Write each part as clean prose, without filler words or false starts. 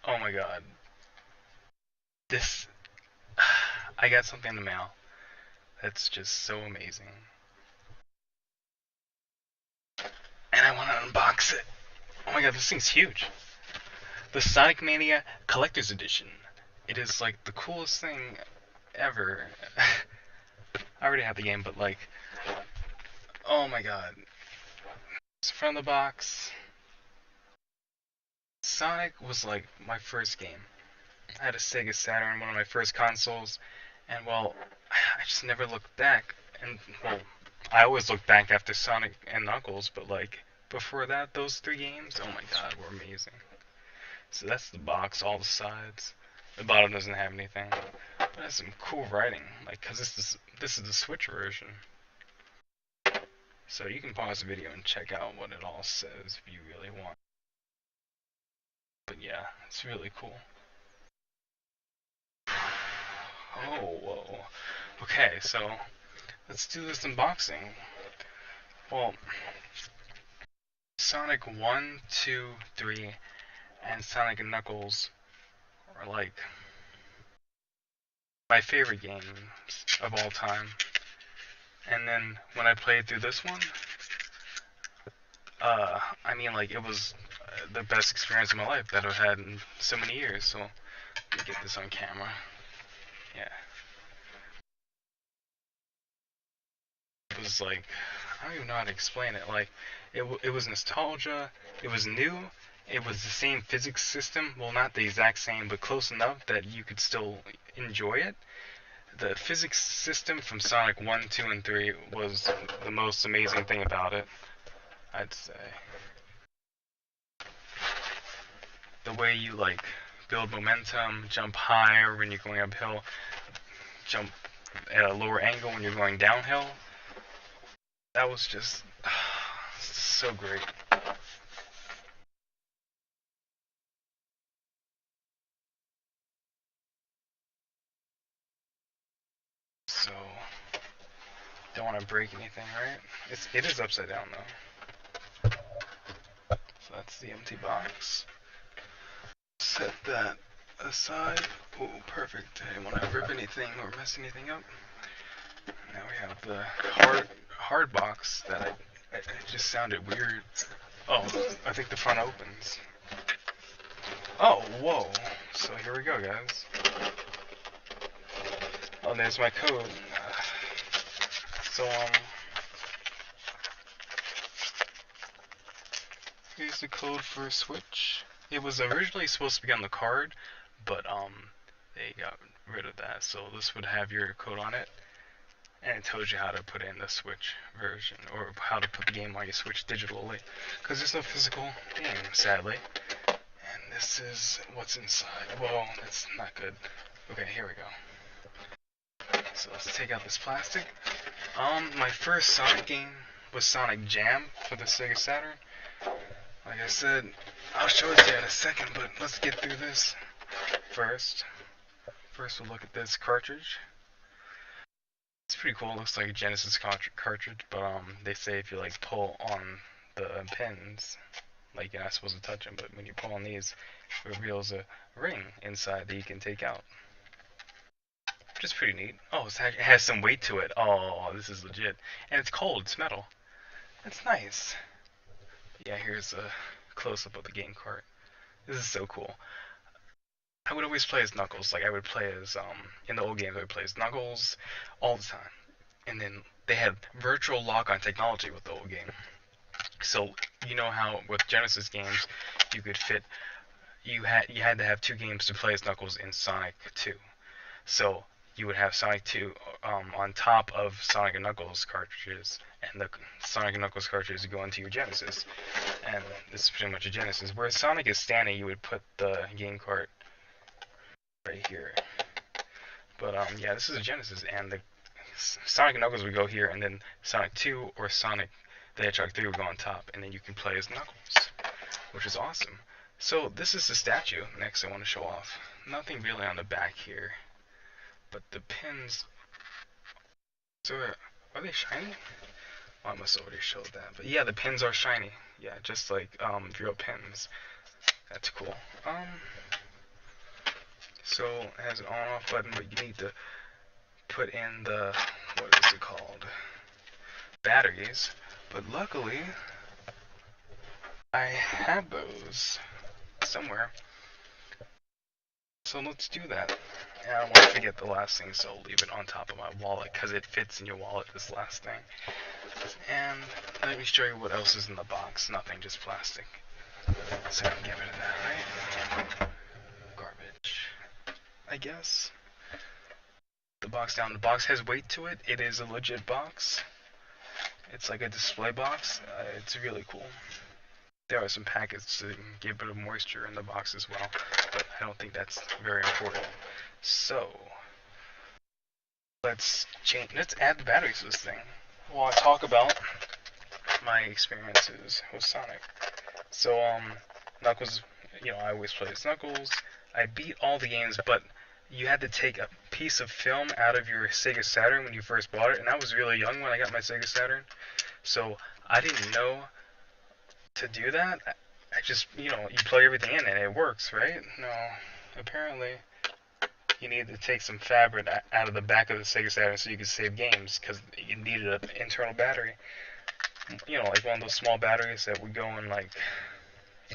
Oh my god. This. I got something in the mail that's just so amazing. And I want to unbox it. Oh my god, this thing's huge. The Sonic Mania Collectors Edition. It is like the coolest thing ever. I already have the game, but like, oh my god. It's from the box. Sonic was like my first game. I had a Sega Saturn, one of my first consoles, and well, I just never looked back. And well, I always look back after Sonic and Knuckles, but like before that, those three games, oh my god, were amazing. So that's the box, all the sides. The bottom doesn't have anything, but it has some cool writing, like cause this is the Switch version. So you can pause the video and check out what it all says if you really want. But yeah, it's really cool. Oh, whoa. Okay, so let's do this unboxing. Well, Sonic 1, 2, 3, and Sonic and Knuckles are like my favorite games of all time. And then when I played through this one, I mean, like, it was the best experience of my life that I've had in so many years. So let me get this on camera. Yeah. It was like, I don't even know how to explain it. Like, it was nostalgia. It was new. It was the same physics system. Well, not the exact same, but close enough that you could still enjoy it. The physics system from Sonic 1, 2, and 3 was the most amazing thing about it, I'd say. The way you, like, build momentum, jump higher when you're going uphill, jump at a lower angle when you're going downhill. That was just so great. So, don't want to break anything, right? It is upside down though. So that's the empty box. Set that aside. Oh, perfect. I didn't want to rip anything or mess anything up. Now we have the hard box that it just sounded weird. Oh, I think the front opens. Oh, whoa. So here we go, guys. Oh, there's my code. So, here's the code for Switch. It was originally supposed to be on the card, but, they got rid of that. So this would have your code on it, and it tells you how to put in the Switch version, or how to put the game on your Switch digitally, because there's no physical game, sadly. And this is what's inside. Well, that's not good. Okay, here we go. So let's take out this plastic. My first Sonic game was Sonic Jam for the Sega Saturn. Like I said, I'll show it to you in a second, but let's get through this first. First we'll look at this cartridge. It's pretty cool. It looks like a Genesis cartridge, but they say if you like pull on the pins, like you're not supposed to touch them, but when you pull on these, it reveals a ring inside that you can take out. Which is pretty neat. Oh, it has some weight to it. Oh, this is legit. And it's cold. It's metal. That's nice. Yeah, here's a close-up of the game cart. This is so cool. I would always play as Knuckles. Like, I would play as, in the old games, I would play as Knuckles all the time. And then they had virtual lock-on technology with the old game. So, you know how with Genesis games, you could fit, you had to have two games to play as Knuckles in Sonic 2. So, you would have Sonic 2 on top of Sonic and Knuckles cartridges, and the Sonic and Knuckles cartridges would go into your Genesis. And this is pretty much a Genesis. Where Sonic is standing, you would put the game cart right here. But yeah, this is a Genesis, and the Sonic and Knuckles would go here, and then Sonic 2 or Sonic the Hedgehog 3 would go on top, and then you can play as Knuckles, which is awesome. So this is the statue next I want to show off. Nothing really on the back here, but the pins. So are they shiny? Oh, I must have already showed that. But yeah, the pins are shiny. Yeah, just like real pins. That's cool. So it has an on-off button, but you need to put in the, what is it called? Batteries. But luckily, I had those somewhere. So let's do that. And I don't want to forget the last thing, so I'll leave it on top of my wallet because it fits in your wallet, this last thing. And let me show you what else is in the box. Nothing, just plastic. So I can get rid of that, right? Garbage, I guess. The box down. The box has weight to it. It is a legit box. It's like a display box. It's really cool. There are some packets to get a bit of moisture in the box as well, but I don't think that's very important. So let's add the batteries to this thing. While I talk about my experiences with Sonic. So Knuckles, I always play as Knuckles. I beat all the games, but you had to take a piece of film out of your Sega Saturn when you first bought it, and I was really young when I got my Sega Saturn, so I didn't know to do that. I just, you plug everything in and it works, right? No, apparently you need to take some fabric out of the back of the Sega Saturn so you could save games, because you needed an internal battery. Like one of those small batteries that would go in, like,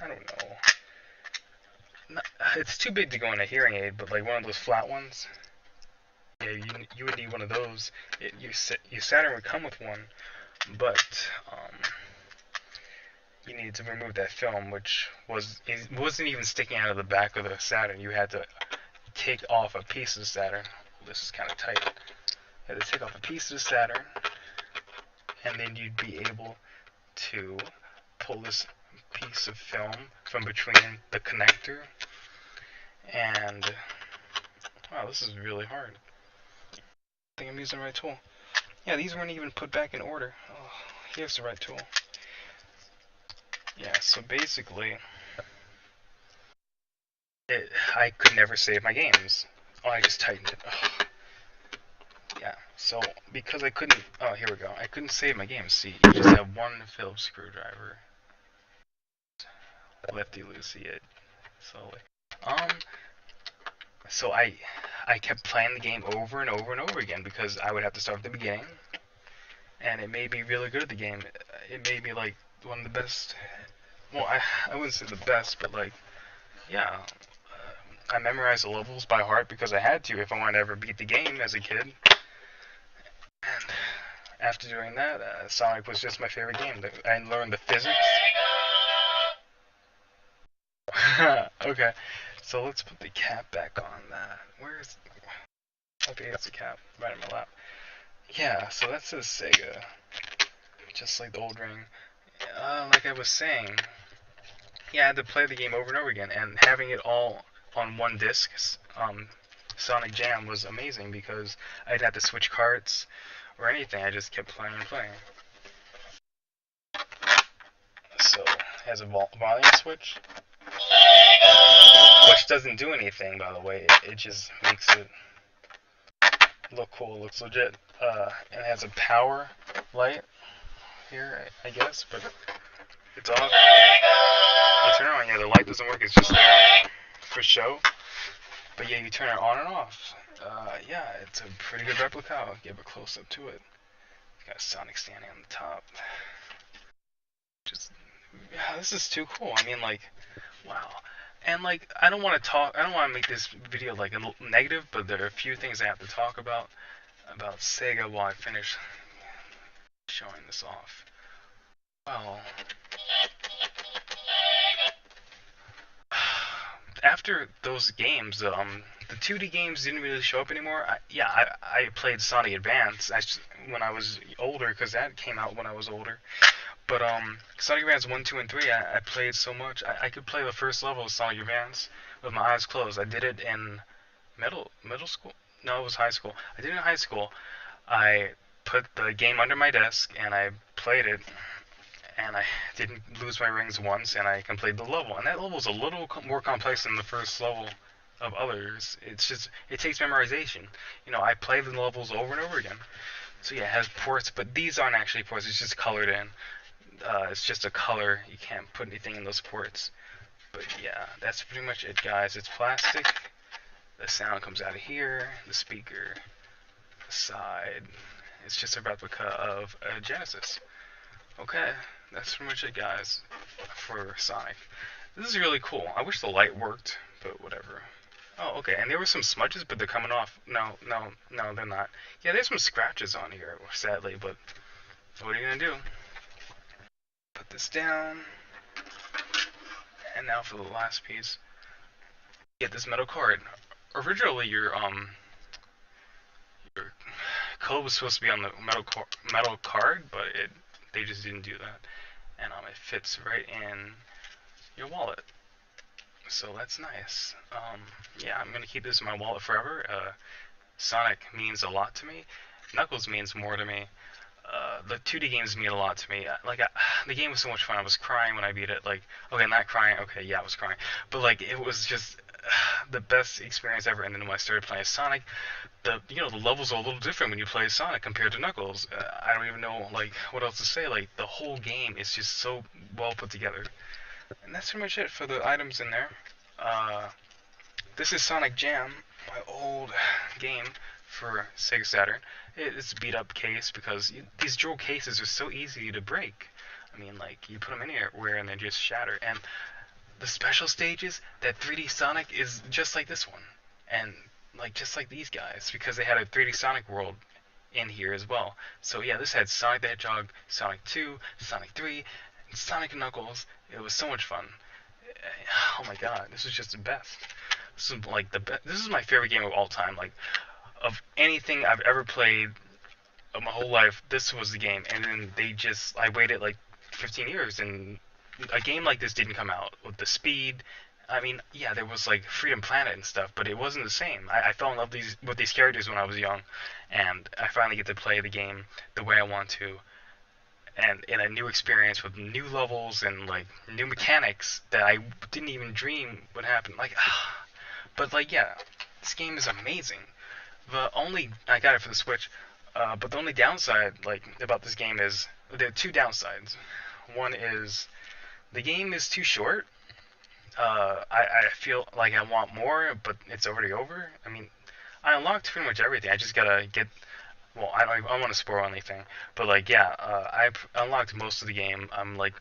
I don't know. It's too big to go in a hearing aid, but like one of those flat ones. Yeah, you would need one of those. Your Saturn would come with one, but you needed to remove that film, which wasn't even sticking out of the back of the Saturn. You had to take off a piece of the Saturn. This is kind of tight. You had to take off a piece of the Saturn, and then you'd be able to pull this piece of film from between the connector. And wow, this is really hard. I think I'm using the right tool. Yeah, these weren't even put back in order. Oh, here's the right tool. Yeah, so basically, I could never save my games. Oh, I just tightened it. Oh. Yeah, so because I couldn't, oh, here we go. I couldn't save my games. See, you just have one Phillips screwdriver. Lefty-loosey it. Slowly. So I kept playing the game over and over and over again because I would have to start at the beginning, and it made me really good at the game. It made me like one of the best. Well, I wouldn't say the best, but like, yeah, I memorized the levels by heart because I had to if I wanted to ever beat the game as a kid. And after doing that, Sonic was just my favorite game. I learned the physics. Okay, so let's put the cap back on that. Where's... Okay, it's the cap right in my lap. Yeah, so that says Sega. Just like the old ring. Like I was saying, yeah, I had to play the game over and over again, and having it all on one disc, Sonic Jam, was amazing because I'd have to switch carts or anything. I just kept playing and playing. So, it has a volume switch, which doesn't do anything, by the way. It just makes it look cool. It looks legit. And it has a power light here, I guess, but it's off. You turn it on, yeah, the light doesn't work. It's just there for show. But yeah, you turn it on and off. Yeah, it's a pretty good replica. I'll give a close up to it. Got Sonic standing on the top. Just, yeah, this is too cool. I mean, like, wow. And like, I don't want to make this video like a negative, but there are a few things I have to talk about Sega while I finish showing this off. Well, after those games, the 2D games didn't really show up anymore. I played Sonic Advance when I was older, because that came out when I was older. But Sonic Advance 1, 2, and 3, I played so much. I could play the first level of Sonic Advance with my eyes closed. I did it in middle school. No, it was high school. I did it in high school. I put the game under my desk and I played it, and I didn't lose my rings once, and I completed the level. And that level is a little more complex than the first level of others. It's just, it takes memorization. I play the levels over and over again. So yeah, it has ports, but these aren't actually ports. It's just colored in. It's just a color. You can't put anything in those ports. But yeah, that's pretty much it, guys. It's plastic. The sound comes out of here, the speaker, the side. It's just a replica of a Genesis. Okay, that's pretty much it, guys, for Sonic. This is really cool. I wish the light worked, but whatever. Oh, okay, and there were some smudges, but they're coming off. No, no, no, they're not. Yeah, there's some scratches on here, sadly, but what are you gonna do? Put this down, and now for the last piece. Get this metal card. Originally, your code was supposed to be on the metal card, but they just didn't do that, and it fits right in your wallet. So that's nice. Yeah, I'm gonna keep this in my wallet forever. Sonic means a lot to me. Knuckles means more to me. The 2D games mean a lot to me. The game was so much fun. I was crying when I beat it. Like, okay, not crying. Okay, yeah, I was crying. But like, it was just the best experience ever. And then when I started playing Sonic, the levels are a little different when you play Sonic compared to Knuckles. I don't even know like what else to say. Like, the whole game is just so well put together. And that's pretty much it for the items in there. This is Sonic Jam, my old game for Sega Saturn. It's a beat up case because these jewel cases are so easy to break. I mean, like, you put them anywhere and they just shatter. And the special stages, that 3D Sonic is just like this one. And, like, just like these guys, because they had a 3D Sonic world in here as well. So, yeah, this had Sonic the Hedgehog, Sonic 2, Sonic 3, and Sonic Knuckles. It was so much fun. Oh my god, this is just the best. This is like this is my favorite game of all time. Like, of anything I've ever played of my whole life, this was the game. And then I waited like 15 years, and a game like this didn't come out with the speed. I mean, yeah, there was like Freedom Planet and stuff, but it wasn't the same. I fell in love with these characters when I was young, and I finally get to play the game the way I want to, and in a new experience with new levels and like new mechanics that I didn't even dream would happen. Like, but like, yeah, this game is amazing. I got it for the Switch, but the only downside like about this game is there are two downsides. One is the game is too short. I feel like I want more, but it's already over. I mean, I unlocked pretty much everything. I just gotta get. Well, I don't want to spoil anything, but like, yeah, I unlocked most of the game. I'm like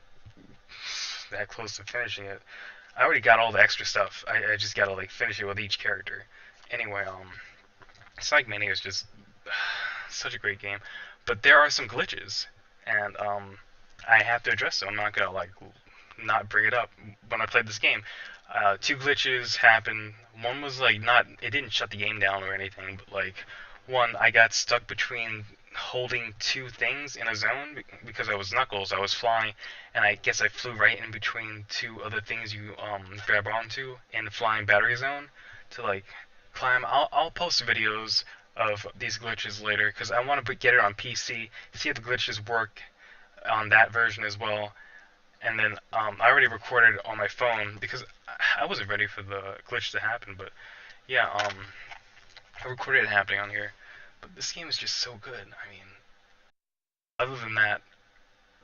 that close to finishing it. I already got all the extra stuff. I just gotta like finish it with each character. Anyway, Sonic Mania is just such a great game, but there are some glitches, and I have to address them. I'm not gonna like not bring it up when I played this game. Two glitches happened. One was like it didn't shut the game down or anything, but like one, I got stuck between holding two things in a zone because I was Knuckles. I was flying, and I guess I flew right in between two other things you grab onto in the flying battery zone to like climb. I'll post videos of these glitches later because I want to get it on PC, see if the glitches work on that version as well. And then I already recorded on my phone because I wasn't ready for the glitch to happen. But yeah, I recorded it happening on here. But this game is just so good. I mean, other than that,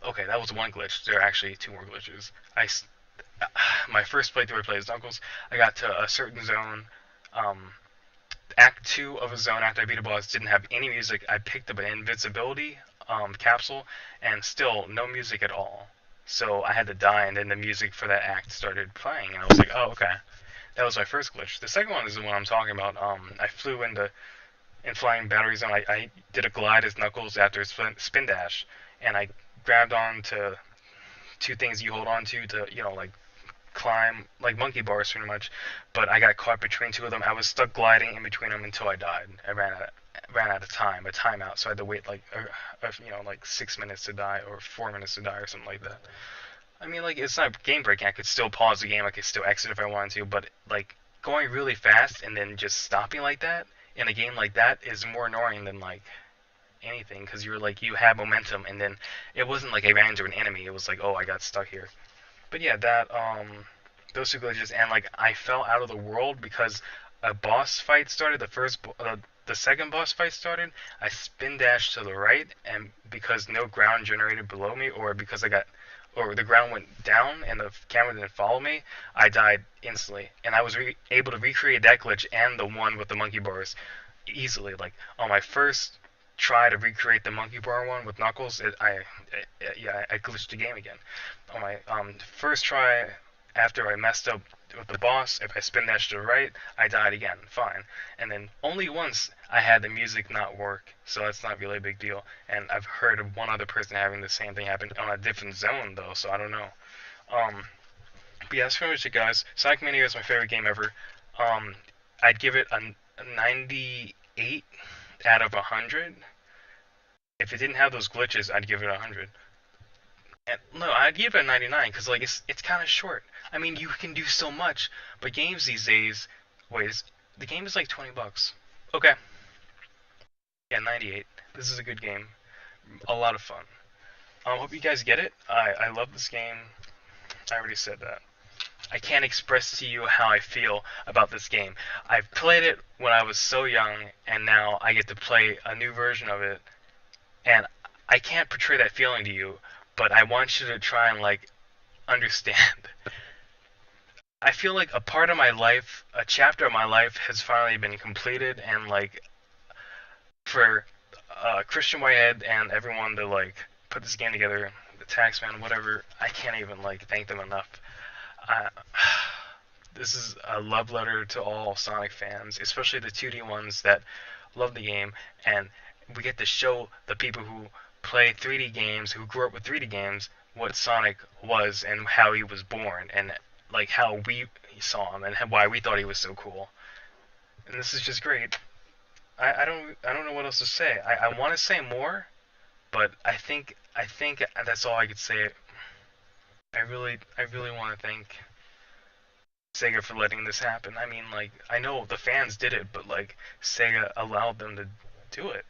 okay, that was one glitch. There are actually two more glitches. My first playthrough I played as Knuckles. I got to a certain zone. Act 2 of a zone after I beat a boss didn't have any music. I picked up an invincibility capsule, and still no music at all. So I had to die, and then the music for that act started playing, and I was like, oh, okay. That was my first glitch. The second one is the one I'm talking about. I flew in flying battery zone. I did a glide as Knuckles after a spin dash, and I grabbed on to two things you hold on to like climb, like monkey bars pretty much, but I got caught between two of them. I was stuck gliding in between them until I died. I ran out of time, a timeout, so I had to wait like like 6 minutes to die or 4 minutes to die or something like that. I mean, like, it's not game breaking. I could still pause the game. I could still exit if I wanted to, but like going really fast and then just stopping like that in a game like that is more annoying than like anything because you have momentum, and then it wasn't like I ran into an enemy. It was like, oh, I got stuck here. But yeah, those two glitches, and like I fell out of the world because a boss fight started. The second boss fight started. I spin dashed to the right, and because no ground generated below me, or because I got or the ground went down and the camera didn't follow me, I died instantly. And I was able to recreate that glitch and the one with the monkey bars easily. Like on my first try to recreate the monkey bar one with Knuckles, I glitched the game again. On my first try, after I messed up with the boss, if I spin dash to the right, I died again. Fine. And then only once I had the music not work, so that's not really a big deal. And I've heard of one other person having the same thing happen on a different zone though, so I don't know. But yeah, that's pretty much it, guys. Sonic Mania is my favorite game ever. Um, I'd give it a 98 out of 100. If it didn't have those glitches, I'd give it 100. And, no, I'd give it a 99 because like it's kind of short. I mean, you can do so much, but games these days, wait, the game is like 20 bucks. Okay, yeah, 98. This is a good game, a lot of fun. Hope you guys get it. I love this game. I already said that. I can't express to you how I feel about this game. I've played it when I was so young, and now I get to play a new version of it, and I can't portray that feeling to you, but I want you to try and like understand. I feel like a part of my life, a chapter of my life has finally been completed, and like for Christian Whitehead and everyone to like put this game together, the Taxman, whatever, I can't even like thank them enough. Uh, this is a love letter to all Sonic fans, especially the 2D ones that love the game, and we get to show the people who play 3D games, who grew up with 3D games, what Sonic was and how he was born, and like how we saw him and why we thought he was so cool. And this is just great. I don't know what else to say. I want to say more, but I think that's all I could say. I really want to thank Sega for letting this happen. I mean, like, I know the fans did it, but like Sega allowed them to do it,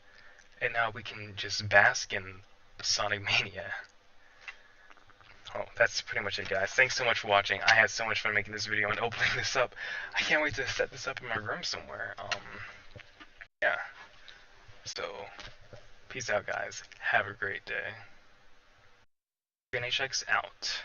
and now we can just bask in Sonic Mania. Oh, that's pretty much it, guys. Thanks so much for watching. I had so much fun making this video and opening this up. I can't wait to set this up in my room somewhere. Yeah. So, peace out, guys. Have a great day. Greenhx out.